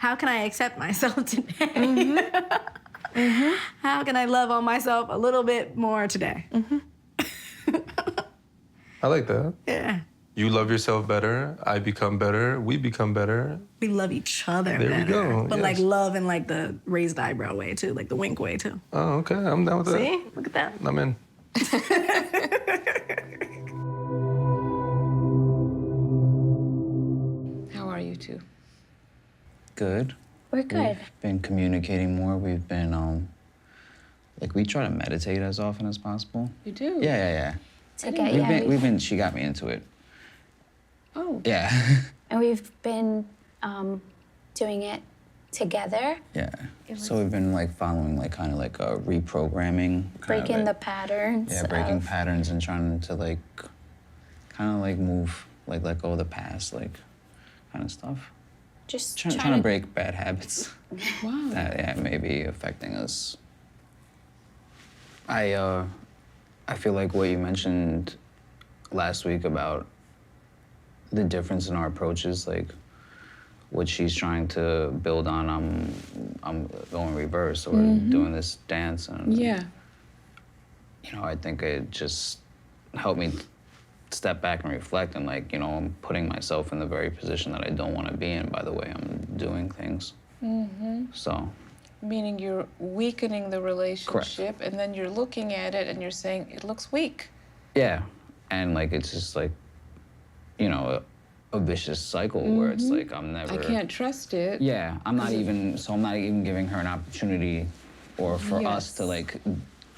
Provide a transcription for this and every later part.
how can I accept myself today? How can I love on myself a little bit more today? I like that. Yeah. You love yourself better, I become better, we become better. We love each other There better. we go, But yes. like love in like the raised eyebrow way too, like the wink way too. Oh, okay, I'm down with that. See? Look at that. I'm in. How are you two? Good. We're good. We've been communicating more. We've been, like, we try to meditate as often as possible. You do? Yeah. Together, She got me into it. Oh. Yeah. And we've been doing it together. Yeah. So we've been, like, following, like, kind of like a reprogramming. Breaking the patterns. Yeah, breaking patterns and trying to, like, kind of, like, move, like, let go of the past, like, kind of stuff. Just Trying to break bad habits. Wow. That may be affecting us. I feel like what you mentioned last week about the difference in our approaches, like what she's trying to build on, I'm going reverse or doing this dance, and Yeah. you know, I think it just helped me step back and reflect, and like, you know, I'm putting myself in the very position that I don't want to be in by the way I'm doing things. So. Meaning you're weakening the relationship, Correct. and then you're looking at it and you're saying it looks weak. Yeah, and like it's just like, you know, a vicious cycle where it's like I'm never. I can't trust it. Yeah, I'm not even giving her an opportunity, or for us to like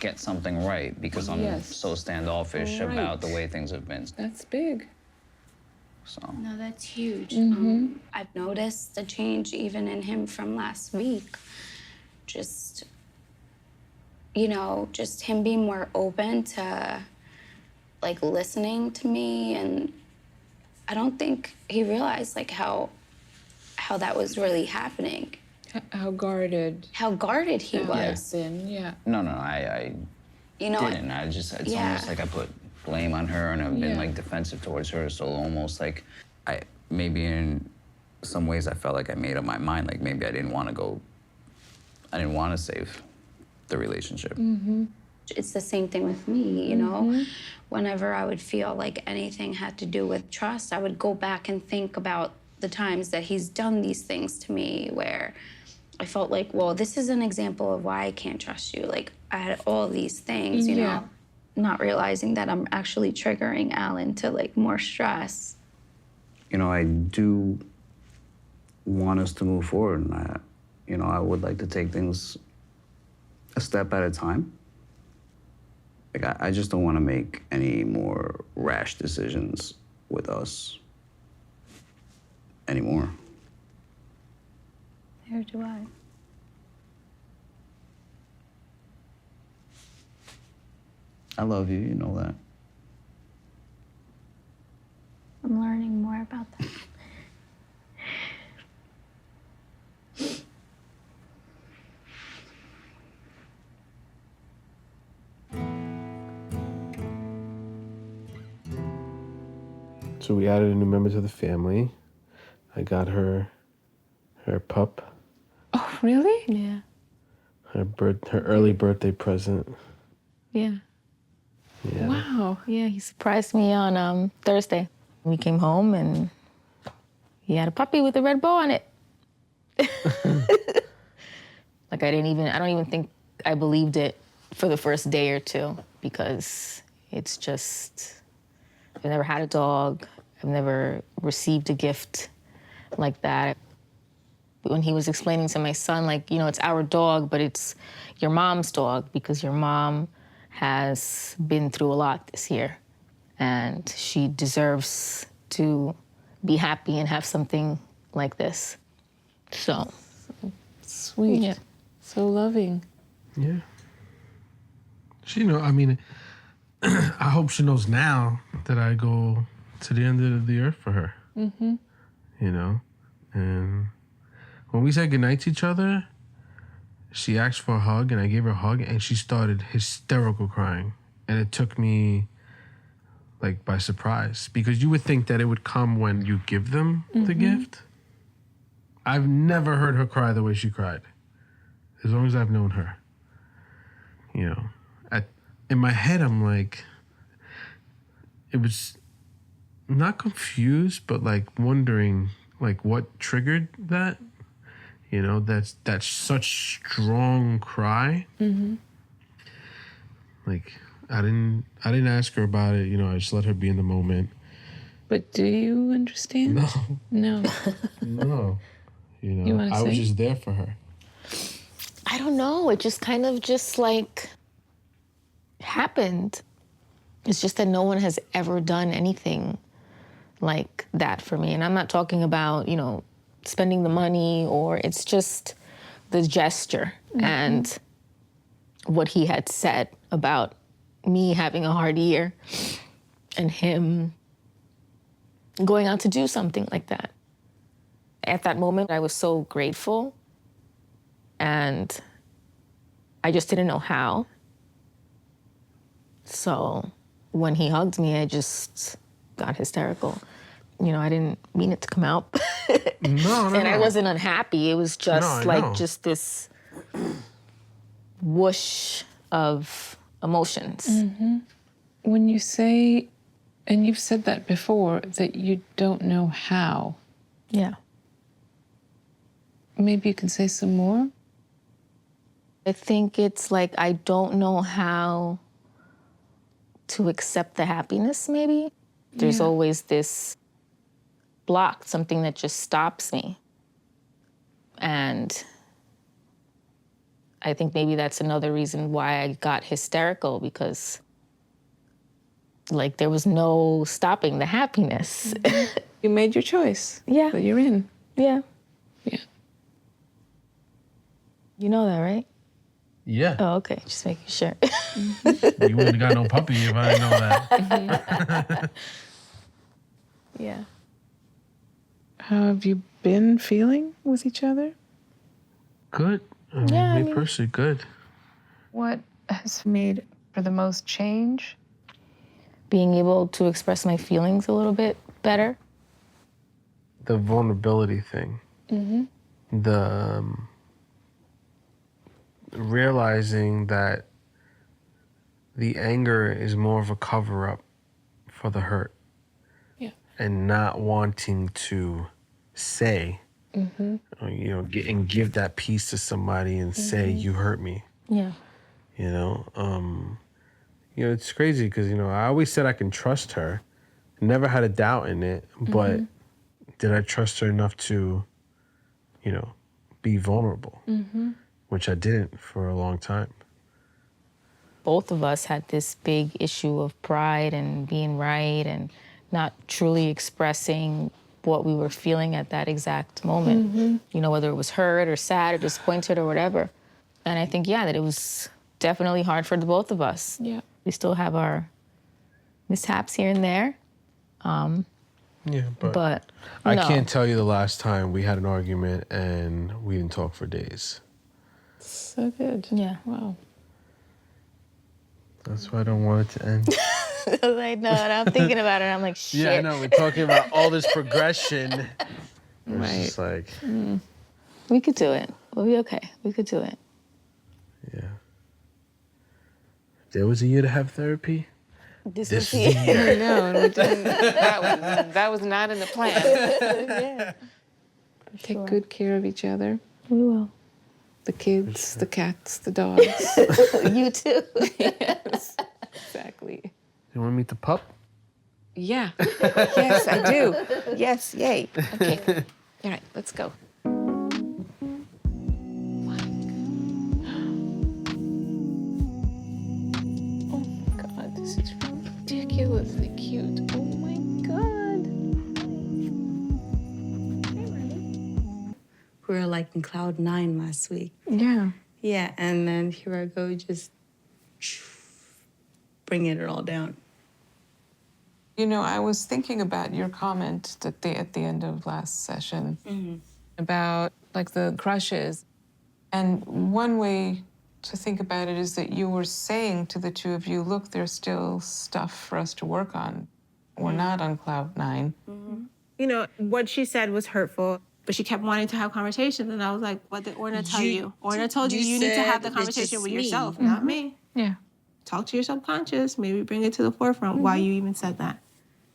get something right because I'm so standoffish about the way things have been. That's big. So. No, that's huge. I've noticed a change even in him from last week. Just, you know, just him being more open to, like, listening to me, and I don't think he realized, like, how that was really happening. How guarded. How guarded he was. Yeah. No, I You know, didn't. It's almost like I put blame on her, and I've been like defensive towards her. So almost like maybe in some ways I felt like I made up my mind. Like maybe I didn't want to save the relationship. it's the same thing with me, you know? Whenever I would feel like anything had to do with trust, I would go back and think about the times that he's done these things to me where I felt like, well, this is an example of why I can't trust you. Like, I had all these things, you know? Not realizing that I'm actually triggering Alan to, like, more stress. You know, I do want us to move forward, and I would like to take things a step at a time. Like, I just don't want to make any more rash decisions with us anymore. Neither do I. I love you, you know that. I'm learning more about that. So we added a new member to the family. I got her pup. Oh, really? Yeah. Her early birthday present. Yeah. Yeah. Wow. Yeah, he surprised me on Thursday. We came home and he had a puppy with a red bow on it. Like I don't even think I believed it for the first day or two because it's just, I've never had a dog. I've never received a gift like that. When he was explaining to my son, like, you know, it's our dog, but it's your mom's dog because your mom has been through a lot this year and she deserves to be happy and have something like this. So. Sweet. Yeah. So loving. Yeah. She I mean, I hope she knows now that I go to the end of the earth for her. Mm-hmm. You know? And when we said goodnight to each other, she asked for a hug, and I gave her a hug, and she started hysterical crying. And it took me, like, by surprise. Because you would think that it would come when you give them the gift. I've never heard her cry the way she cried. As long as I've known her. You know, in my head, I'm like, it was not confused, but like wondering, like, what triggered that. You know, that's such strong cry. Mm-hmm. Like, I didn't ask her about it. You know, I just let her be in the moment. But do you understand? No, No. no. You know, You wanna I was say? just there for her. I don't know. It just kind of just like happened. It's just that no one has ever done anything like that for me. And I'm not talking about, you know, spending the money, or it's just the gesture and what he had said about me having a hard year and him going out to do something like that. At that moment, I was so grateful, and I just didn't know how. So when he hugged me, I just got hysterical. You know, I didn't mean it to come out. No. And I wasn't unhappy. It was just I like know. just this whoosh of emotions. When you say, and you've said that before, that you don't know how, Yeah. maybe you can say some more? I think it's like I don't know how to accept the happiness, maybe. There's Yeah. always this block, something that just stops me. And I think maybe that's another reason why I got hysterical, because like there was no stopping the happiness. You made your choice. Yeah. That you're in. Yeah. Yeah. You know that, right? Yeah. Oh, okay. Just making sure. You wouldn't have got no puppy if I didn't know that. Yeah. How have you been feeling with each other? Good. I mean, Yeah, I me mean- personally, good. What has made for the most change? Being able to express my feelings a little bit better. The vulnerability thing. The realizing that the anger is more of a cover-up for the hurt. Yeah. And not wanting to say, or, you know, give that piece to somebody and say, you hurt me. Yeah. You know, it's crazy because, you know, I always said I can trust her. Never had a doubt in it, but did I trust her enough to, you know, be vulnerable? Which I didn't for a long time. Both of us had this big issue of pride and being right and not truly expressing what we were feeling at that exact moment. You know, whether it was hurt or sad or disappointed or whatever. And I think, yeah, that it was definitely hard for the both of us. Yeah. We still have our mishaps here and there, Yeah, but I no. can't tell you the last time we had an argument and we didn't talk for days. So good. Yeah. Wow. That's why I don't want it to end. I was like, no, and I'm thinking about it. I'm like, shit. Yeah, I know. We're talking about all this progression. It's Right. just like, We could do it. We'll be okay. We could do it. yeah. There was a year to have therapy. This This was is the the year. I know, and we didn't, that was not in the plan. yeah. Take Sure. good care of each other. We will. The kids, the cats, the dogs. You too. Yes, exactly. You want to meet the pup? Yeah. Yes, I do. Yes, yay. Okay. All right, let's go. Oh my God, this is ridiculously cute. Oh my God. We were like in cloud 9 last week. Yeah. Yeah, and then here I go, just bringing it all down. You know, I was thinking about your comment at the end of last session about like the crushes. And one way to think about it is that you were saying to the two of you, look, there's still stuff for us to work on. We're not on cloud 9. You know, what she said was hurtful. But she kept wanting to have conversations, and I was like, what did Orna tell you? Orna told you need to have the conversation with yourself, not me. Yeah. Talk to your subconscious, maybe bring it to the forefront why you even said that.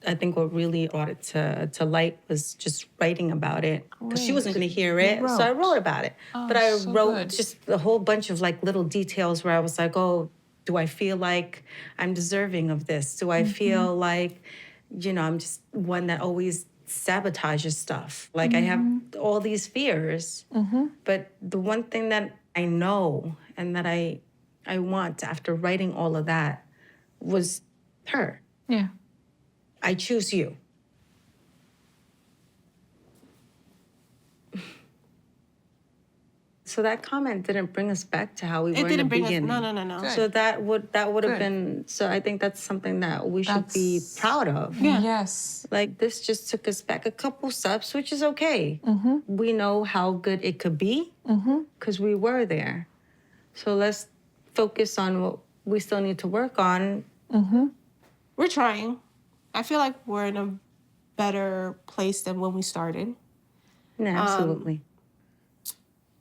I think what really brought it to light was just writing about it. Because she wasn't going to hear it, so I wrote about it. But I wrote just a whole bunch of like little details where I was like, oh, do I feel like I'm deserving of this? Do I feel like, I'm just one that always sabotages stuff? Like I have all these fears. But the one thing that I know and that I want after writing all of that was her. Yeah. I choose you. So that comment didn't bring us back to how we were in the didn't bring beginning. us. No. So that would have been. So I think that's something that we should be proud of. Yeah. Yes. Like this just took us back a couple steps, which is okay. We know how good it could be because we were there. So let's focus on what we still need to work on. We're trying. I feel like we're in a better place than when we started. Yeah, absolutely.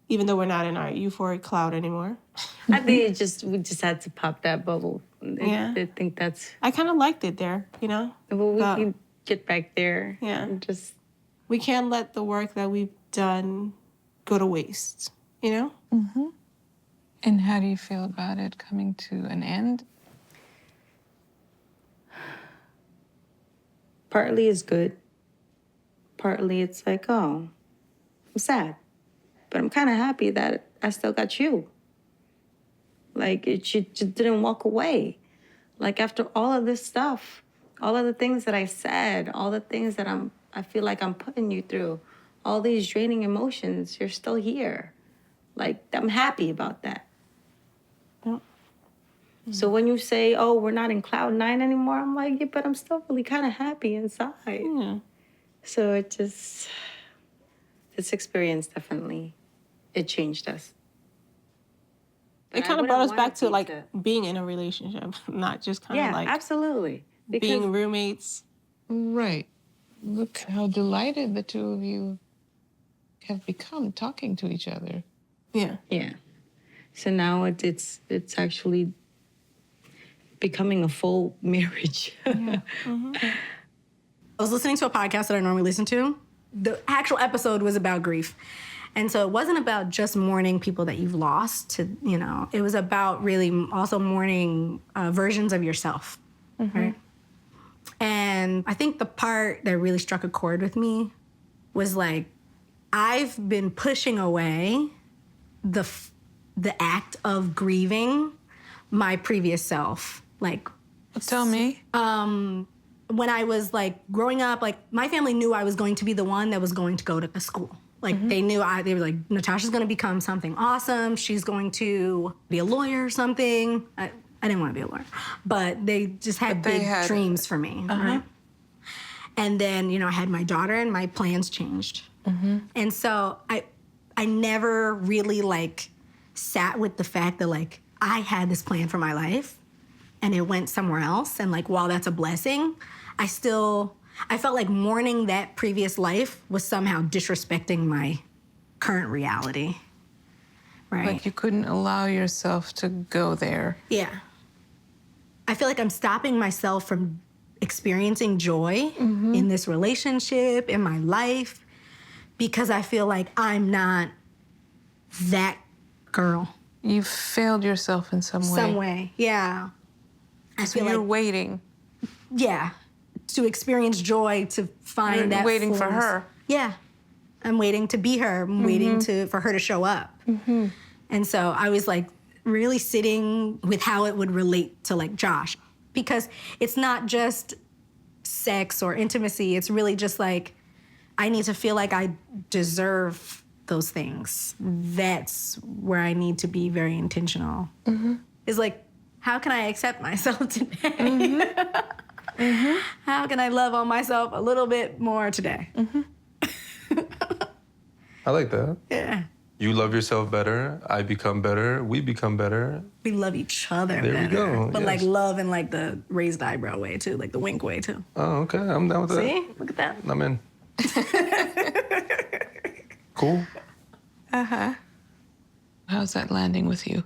Even though we're not in our euphoric cloud anymore. I think we just had to pop that bubble. I think that's. I kind of liked it there, Well, we can get back there. Yeah. And just. We can't let the work that we've done go to waste, And how do you feel about it coming to an end? Partly is good. Partly it's like, oh, I'm sad. But I'm kind of happy that I still got you. Like, she just didn't walk away. Like, after all of this stuff, all of the things that I said, all the things that I feel like I'm putting you through, all these draining emotions, you're still here. Like, I'm happy about that. So when you say, oh, we're not in cloud 9 anymore, I'm like, yeah, but I'm still really kind of happy inside. Yeah. So this experience definitely, it changed us. It kind of brought us back to like being in a relationship, not just kind of like absolutely. being roommates. Right. Look how delighted the two of you have become talking to each other. Yeah. Yeah. So now it's actually becoming a full marriage. I was listening to a podcast that I normally listen to. The actual episode was about grief. And so it wasn't about just mourning people that you've lost it was about really also mourning versions of yourself, right? And I think the part that really struck a chord with me was like, I've been pushing away the act of grieving my previous self. Like, Tell me. when I was like growing up, like my family knew I was going to be the one that was going to go to a school. Like they knew they were like, Natasha's going to become something awesome. She's going to be a lawyer or something. I didn't want to be a lawyer, but they just had big dreams for me. Right? And then, I had my daughter and my plans changed. And so I never really like sat with the fact that like I had this plan for my life and it went somewhere else. And like, while that's a blessing, I felt like mourning that previous life was somehow disrespecting my current reality. Right? Like you couldn't allow yourself to go there. Yeah. I feel like I'm stopping myself from experiencing joy in this relationship, in my life, because I feel like I'm not that girl. You failed yourself in some way. Some way, yeah. So you're waiting. Yeah. To experience joy, to find You're that waiting for fullness. her. Yeah. I'm waiting to be her. I'm waiting for her to show up. And so I was like really sitting with how it would relate to like Josh. Because it's not just sex or intimacy. It's really just like, I need to feel like I deserve those things. That's where I need to be very intentional. It's like, how can I accept myself today? How can I love on myself a little bit more today? I like that. Yeah. You love yourself better. I become better. We become better. We love each other There better. we go, But like yes. love in like the raised eyebrow way too, like the wink way too. Oh, okay. I'm down with that. See? Look at that. I'm in. Cool. How's that landing with you?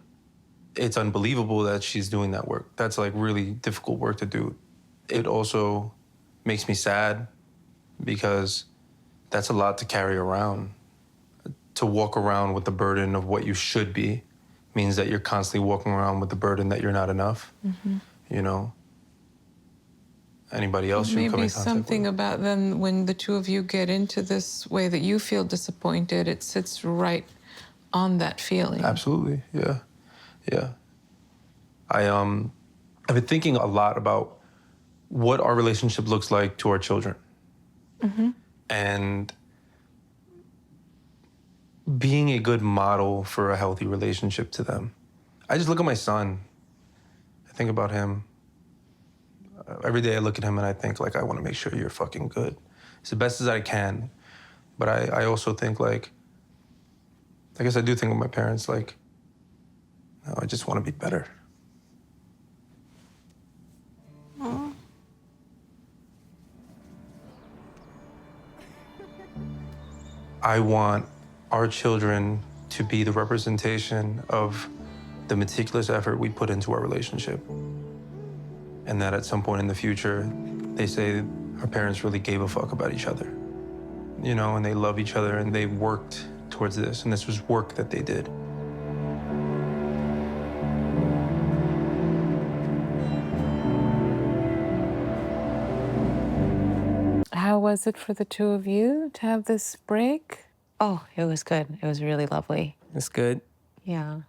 It's unbelievable that she's doing that work. That's like really difficult work to do. It also makes me sad because that's a lot to carry around. To walk around with the burden of what you should be means that you're constantly walking around with the burden that you're not enough, you know? Anybody else you come in Maybe contact something with? about then when the two of you get into this way that you feel disappointed, it sits right on that feeling. Absolutely, yeah, yeah. I've been thinking a lot about what our relationship looks like to our children. And being a good model for a healthy relationship to them. I just look at my son. I think about him. Every day I look at him and I think, like, I want to make sure you're fucking good. It's the best as I can. But I also think, like, I guess I do think of my parents, like, no, I just want to be better. I want our children to be the representation of the meticulous effort we put into our relationship. And that at some point in the future, they say our parents really gave a fuck about each other. You know, and they love each other and they worked towards this, and this was work that they did. How was it for the two of you to have this break? Oh, it was good. It was really lovely. It's good. Yeah.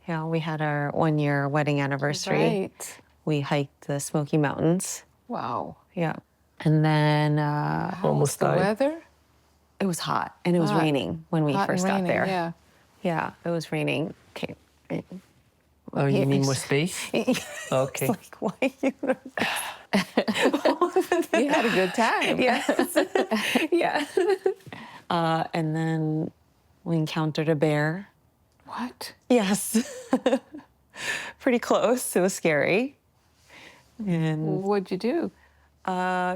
Yeah, we had our 1-year wedding anniversary. Right. We hiked the Smoky Mountains. Wow. Yeah. And then Almost The died. weather? it was hot and it was Hot. raining when we Hot and first got raining, there. Yeah. Yeah, it was raining. Okay. Oh, you need more It's- space? It's Okay. like, why you? You had a good time. Yes. Yeah. And then we encountered a bear. What? Yes. Pretty close. It was scary. And What'd you do?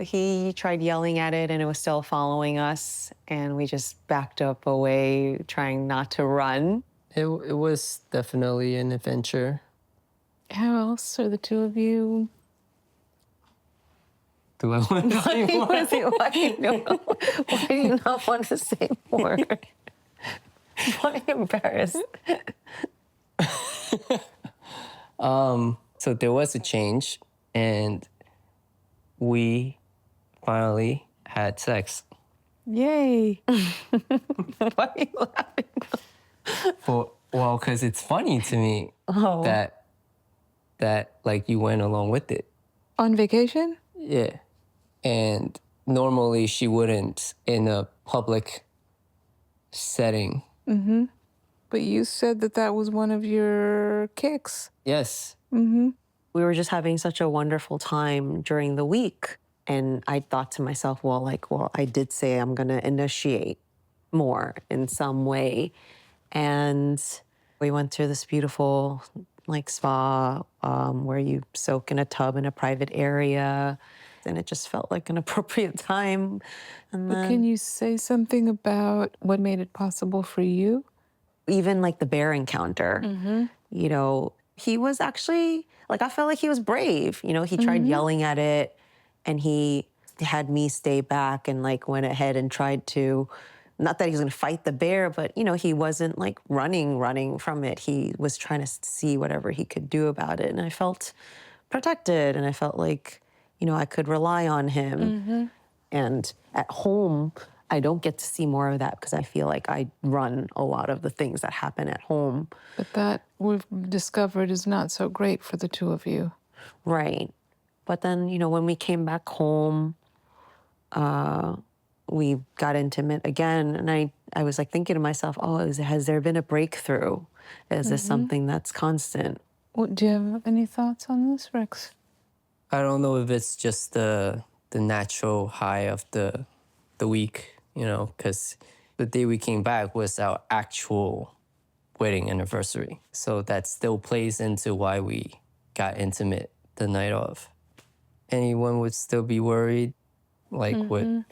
he tried yelling at it and it was still following us. And we just backed up away, trying not to run. It was definitely an adventure. How else are the two of you? Do I want to say more? Why do you not want to say more? Why are you embarrassed? So there was a change, and we finally had sex. Yay. Why are you laughing? Well, because it's funny to me that like you went along with it. On vacation? Yeah. And normally she wouldn't in a public setting. But you said that was one of your kicks. Yes. We were just having such a wonderful time during the week. And I thought to myself, well, I did say I'm going to initiate more in some way. And we went to this beautiful spa where you soak in a tub in a private area. And it just felt like an appropriate time. And But then can you say something about what made it possible for you? even the bear encounter, you know, he was actually, I felt like he was brave. You know, he tried yelling at it and he had me stay back and went ahead and tried to, not that he was going to fight the bear, but, you know, he wasn't running from it. He was trying to see whatever he could do about it. And I felt protected and I felt like, you know, I could rely on him. And at home, I don't get to see more of that because I feel like I run a lot of the things that happen at home. But that we've discovered is not so great for the two of you. Right. But then, you know, when we came back home, we got intimate again. And I was thinking to myself, has there been a breakthrough? Is this something that's constant? Do you have any thoughts on this, Rex? I don't know if it's just the natural high of the week, you know, because the day we came back was our actual wedding anniversary. So that still plays into why we got intimate the night of. Anyone would still be worried, would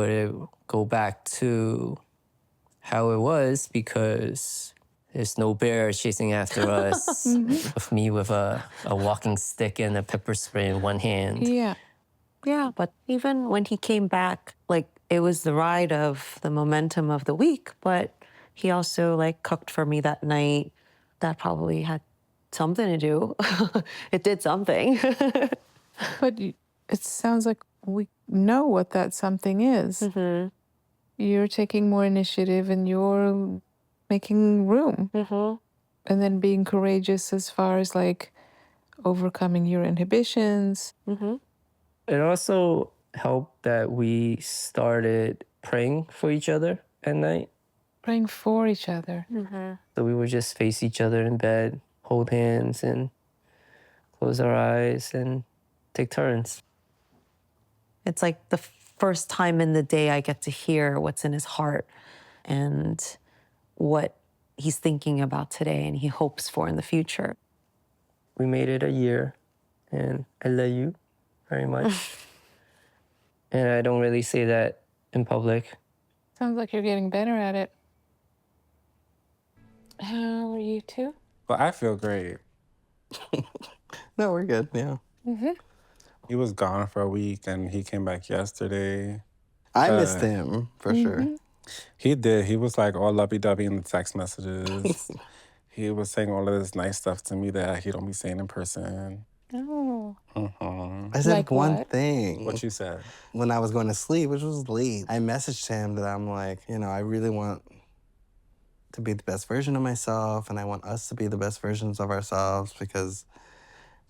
it go back to how it was because there's no bear chasing after us with me with a walking stick and a pepper spray in one hand. Yeah. Yeah, but even when he came back, like it was the ride of the momentum of the week, but he also like cooked for me that night. That probably had something to do. It did something. But it sounds like we know what that something is. Mm-hmm. You're taking more initiative and you're making room. Mm-hmm. And then being courageous as far as like overcoming your inhibitions. Mm-hmm. It also helped that we started praying for each other at night. Praying for each other. Mm-hmm. So we would just face each other in bed, hold hands, and close our eyes and take turns. It's like the first time in the day I get to hear what's in his heart and what he's thinking about today and he hopes for in the future. We made it a year, and I love you very much. And I don't really say that in public. Sounds like you're getting better at it. How are you two? But I feel great. No, we're good, yeah. He was gone for a week and he came back yesterday. I missed him, for sure. He did. He was like all lovey-dovey in the text messages. He was saying all of this nice stuff to me that he don't be saying in person. Oh. I said Like one what? thing. What you said? When I was going to sleep, which was late, I messaged him that I'm like, you know, I really want to be the best version of myself and I want us to be the best versions of ourselves because,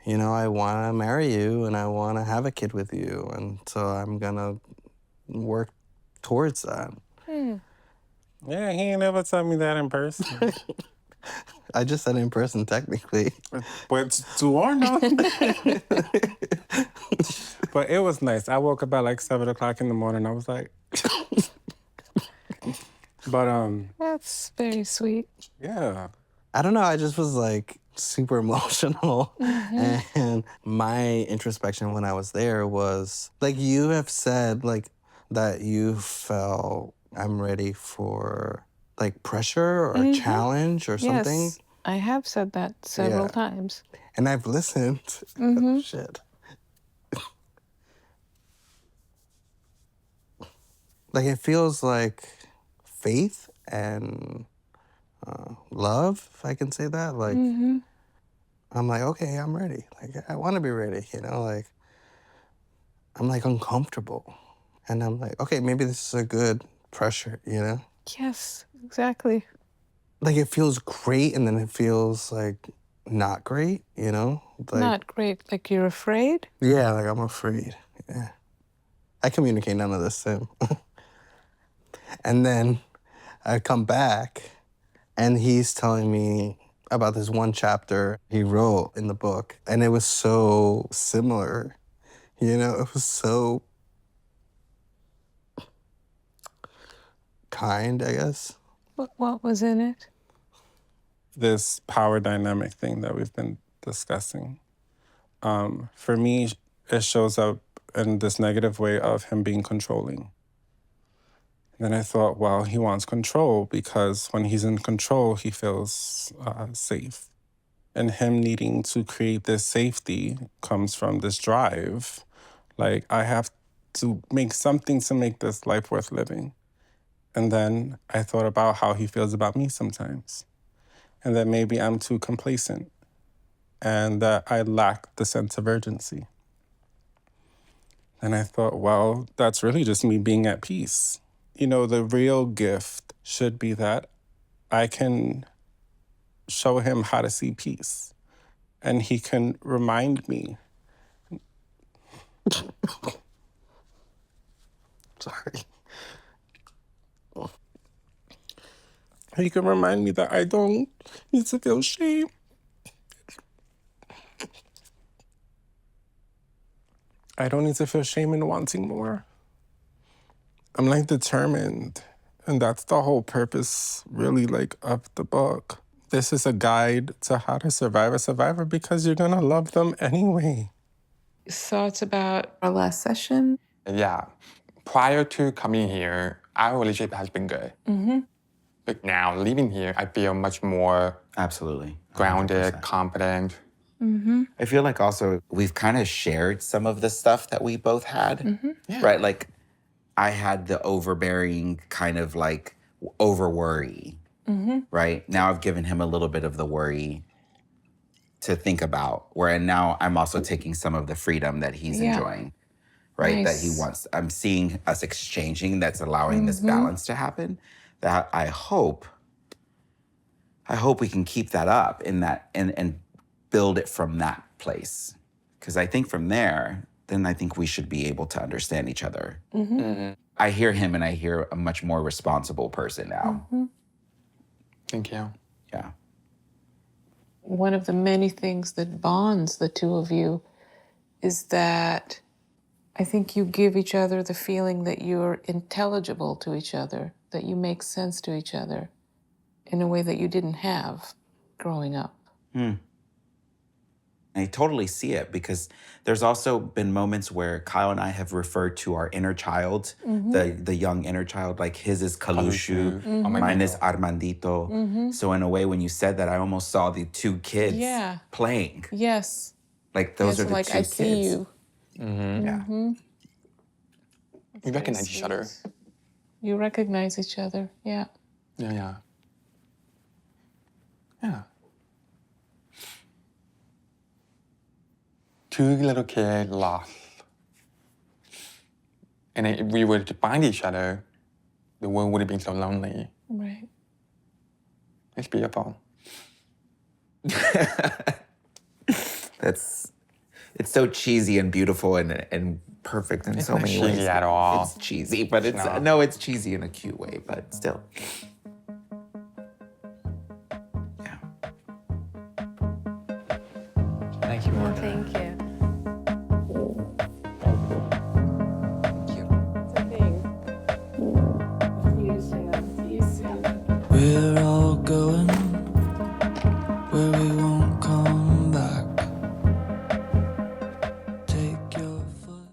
you know, I want to marry you and I want to have a kid with you. And so I'm going to work towards that. Yeah, he ain't never told me that in person. I just said it in person, technically. But to Orna. But it was nice. I woke up at like 7 o'clock in the morning. I was like... But, That's very sweet. yeah. I don't know, I just was like super emotional. And my introspection when I was there was, like you have said, like that you felt I'm ready for like pressure or a challenge or something. Yes, I have said that several times. And I've listened. Oh, shit. Like it feels like faith and love, if I can say that. Like, I'm like, okay, I'm ready. Like, I want to be ready, you know? Like, I'm like uncomfortable. And I'm like, okay, maybe this is a good pressure, you know? Yes, exactly. Like, it feels great and then it feels like not great, you know? Like, Not great. Like you're afraid? yeah, like I'm afraid. Yeah. I communicate none of this to him. And then I come back and he's telling me about this one chapter he wrote in the book. And it was so similar, you know? It was so kind, I guess. What was in it? This power dynamic thing that we've been discussing. For me, it shows up in this negative way of him being controlling. And then I thought, well, he wants control because when he's in control, he feels safe. And him needing to create this safety comes from this drive. Like, I have to make something to make this life worth living. And then I thought about how he feels about me sometimes. And that maybe I'm too complacent and that I lack the sense of urgency. And I thought, well, that's really just me being at peace. You know, the real gift should be that I can show him how to see peace. And he can remind me. Sorry. He can remind me that I don't need to feel shame. I don't need to feel shame in wanting more. I'm like determined. And that's the whole purpose, really, like, of the book. This is a guide to how to survive a survivor because you're gonna love them anyway. Thoughts about our last session? Yeah. Prior to coming here, our relationship has been good. But now living here, I feel much more Absolutely. grounded, 100%. confident. I feel like also we've kind of shared some of the stuff that we both had, Yeah. right? Like I had the overbearing kind of like over worry, right? Now I've given him a little bit of the worry to think about, where now I'm also taking some of the freedom that he's enjoying, right? That he Nice. wants. I'm seeing us exchanging that's allowing this balance to happen. That I hope we can keep that up in that and build it from that place. Because I think from there, then I think we should be able to understand each other. I hear him and I hear a much more responsible person now. Thank you. Yeah. One of the many things that bonds the two of you is that I think you give each other the feeling that you're intelligible to each other, that you make sense to each other in a way that you didn't have growing up. I totally see it because there's also been moments where Kyle and I have referred to our inner child, the young inner child, like his is Kalushu, mine is Armandito. So in a way, when you said that, I almost saw the two kids playing. Yes. Like those are the like two I kids. see you. Yeah. We recognize each other. You recognize each other, yeah. Yeah. Two little kids lost. And if we were to find each other, the world would have been so lonely. Right. It's beautiful. It's so cheesy and beautiful and perfect in It's so not many cheesy ways. at all. It's cheesy, but it's not. no, it's cheesy in a cute way, but still. Yeah. Thank you, Orna. Thank you. We're all